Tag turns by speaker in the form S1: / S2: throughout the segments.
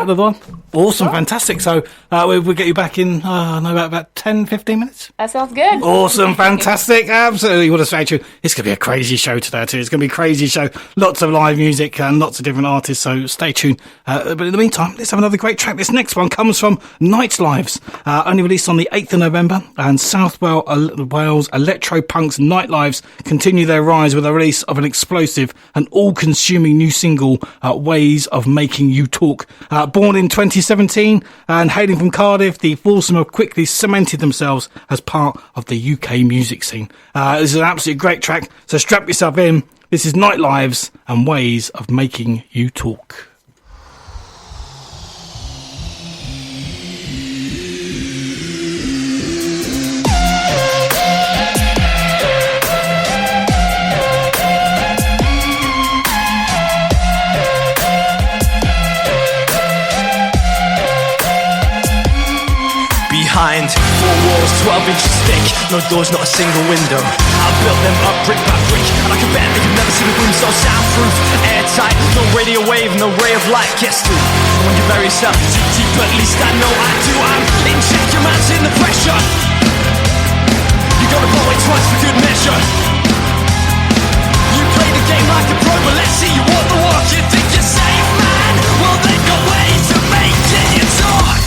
S1: of the line. Awesome, fantastic. So we'll get you back in, about 10, 15 minutes.
S2: That sounds good.
S1: Awesome, fantastic. Absolutely. What a say to you. It's going to be a crazy show today, too. It's going to be a crazy show. Lots of live music and lots of different artists, so stay tuned. But in the meantime, let's have another great track. This next one comes from Nightlives, only released on the 8th of November, and South Wales electro-punks Nightlives continue their rise with the release of an explosive and all-consuming new single, Ways of Making You Talk. Born in 2017 and hailing from Cardiff, the foursome have quickly cemented themselves as part of the UK music scene. This is an absolutely great track, so strap yourself in. This is Nightlives and Ways of Making You Talk.
S3: Behind 4 walls, 12 inches thick, no doors, not a single window. I built them up brick by brick, and I can bet they could never see the room so soundproof, airtight. No radio wave, no ray of light gets through. When you bury yourself too deep, at least I know I do. I'm in check, your man's in the pressure. You gotta blow it twice for good measure. You play the game like a pro, but let's see you walk the walk. You think you're safe, man? Well, they've got ways of making you talk.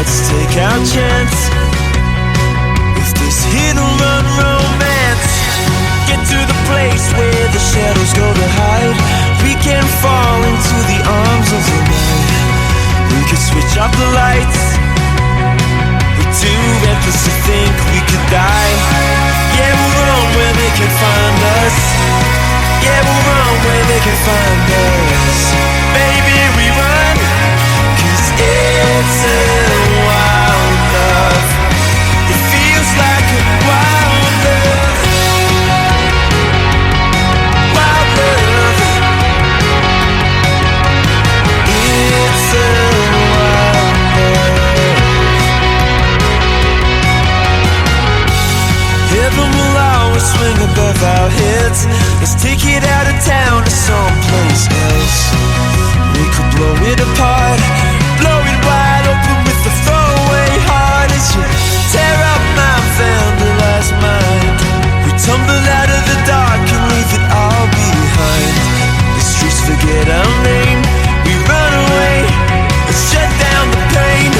S3: let's take our chance with this hit and run romance. Get to the place where the shadows go to hide. We can fall into the arms of the night. We could switch off the lights. We're too reckless to think we could die. Yeah, we'll run where they can find us. Yeah, we'll run where they can find us. Baby, we run, 'cause it's a wild love. It feels like a wild love. Wild love. It's a wild love. Heaven will always swing above our heads. Let's take it out of town to someplace else. We could blow it apart, blow it wide open with the throwaway heart. As you tear up my vandalized mind, we tumble out of the dark and leave it all behind. The streets forget our name, we run away and shut down the pain.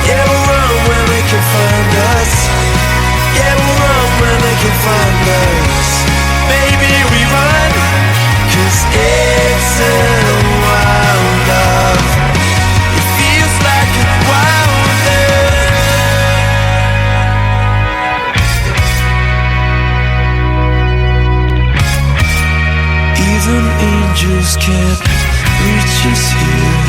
S3: Yeah, we'll run where they can find us. Yeah, we'll run where they can find us. Baby, we run, 'cause it's a wild love. It feels like a wild love. Even angels can't reach us here.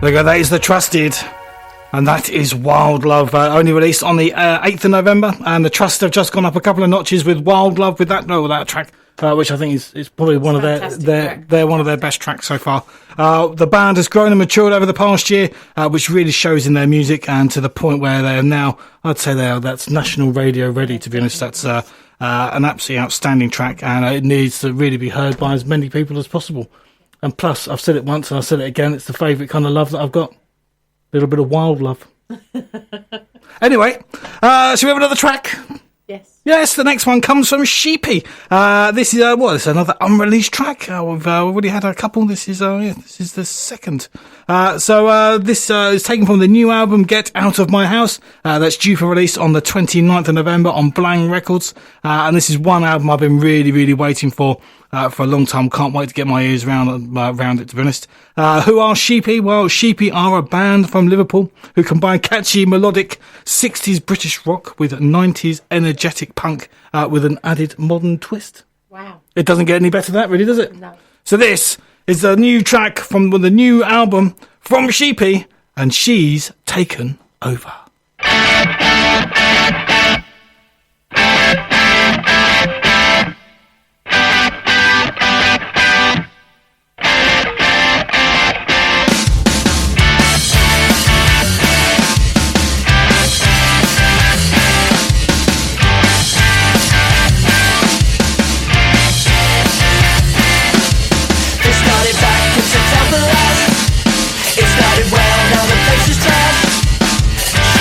S1: There you go, that is The Trusted, and that is Wild Love, only released on the 8th of November, and The Trust have just gone up a couple of notches with Wild Love with that track, which I think is probably one of their one of their best tracks so far. The band has grown and matured over the past year, which really shows in their music, and to the point where they are now, I'd say that's national radio ready, to be honest. That's an absolutely outstanding track, and it needs to really be heard by as many people as possible. And plus, I've said it once and I've said it again, it's the favourite kind of love that I've got. A little bit of wild love. Anyway, shall we have another track?
S2: Yes.
S1: Yes, the next one comes from Sheepy. This is it's another unreleased track. We've already had a couple. This is the second. This is taken from the new album Get Out of My House. That's due for release on the 29th of November on Blang Records. And this is one album I've been really, really waiting for a long time. Can't wait to get my ears around it, to be honest. Who are Sheepy? Well, Sheepy are a band from Liverpool who combine catchy, melodic 60s British rock with 90s energetic punk with an added modern twist.
S2: Wow.
S1: It doesn't get any better than that, really, does it?
S2: No.
S1: So this is a new track from the new album from Sheepy, and She's Taken Over.
S3: It started well, now the place is trashed.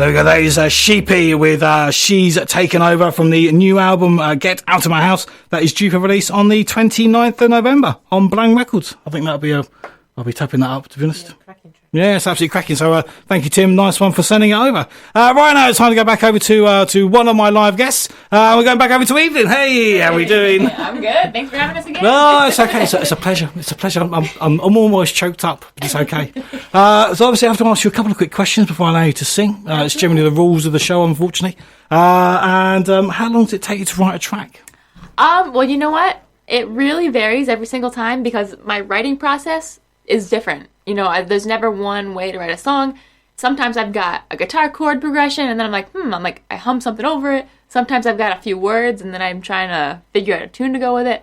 S1: There we go. That is Sheepy with She's Taken Over from the new album Get Out of My House. That is due for release on the 29th of November on Blang Records. I think that'll be I'll be tapping that up, to be honest. Yeah, it's absolutely cracking. So thank you, Tim. Nice one for sending it over. Right now, it's time to go back over to one of my live guests. We're going back over to Evelyn. Hey, how are we doing?
S2: I'm good. Thanks for having us again.
S1: No, it's okay. It's a pleasure. It's a pleasure. I'm almost choked up, but it's okay. So obviously, I have to ask you a couple of quick questions before I allow you to sing. It's generally the rules of the show, unfortunately. And how long does it take you to write a track?
S2: Well, you know what? It really varies every single time because my writing process is different. You know, there's never one way to write a song. Sometimes I've got a guitar chord progression, and then I hum something over it. Sometimes I've got a few words, and then I'm trying to figure out a tune to go with it.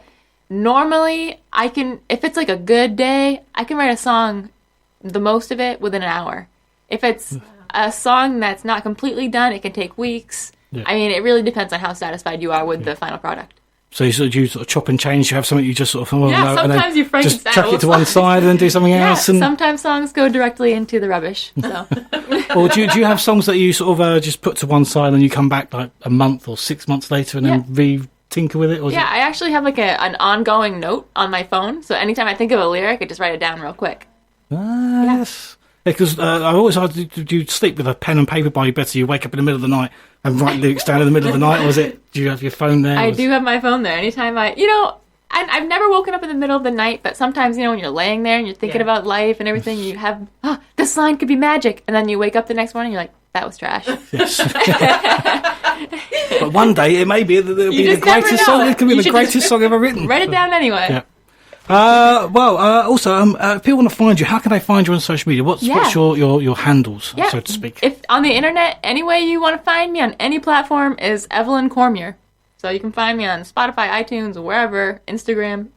S2: Normally, if it's like a good day, I can write a song, the most of it, within an hour. If it's a song that's not completely done, it can take weeks. Yeah. I mean, it really depends on how satisfied you are with the final product.
S1: So you sort of chop and change. You have something you just sort of
S2: sometimes you Frankenstein.
S1: Just chuck it to one side and then do something else. And
S2: sometimes songs go directly into the rubbish. So.
S1: Or do you have songs that you sort of just put to one side and you come back like a month or 6 months later and then re-tinker with it? Or
S2: I actually have like an ongoing note on my phone. So anytime I think of a lyric, I just write it down real quick.
S1: Yes. Because I always had to do you sleep with a pen and paper by your bed, so you wake up in the middle of the night and write lyrics down in the middle of the night, or was it, do you have your phone there?
S2: I do have my phone there. Anytime I've never woken up in the middle of the night, but sometimes, when you're laying there and you're thinking about life and everything, you have, this line could be magic, and then you wake up the next morning and you're like, that was trash.
S1: Yes. But one day it may be the greatest song. It could be the greatest song ever written.
S2: Write it down anyway.
S1: Yeah. Also, if people want to find you, how can they find you on social media? What's your handles, so to speak?
S2: If on the internet, any way you want to find me on any platform is Evelyn Cormier. So you can find me on Spotify, iTunes, or wherever, Instagram,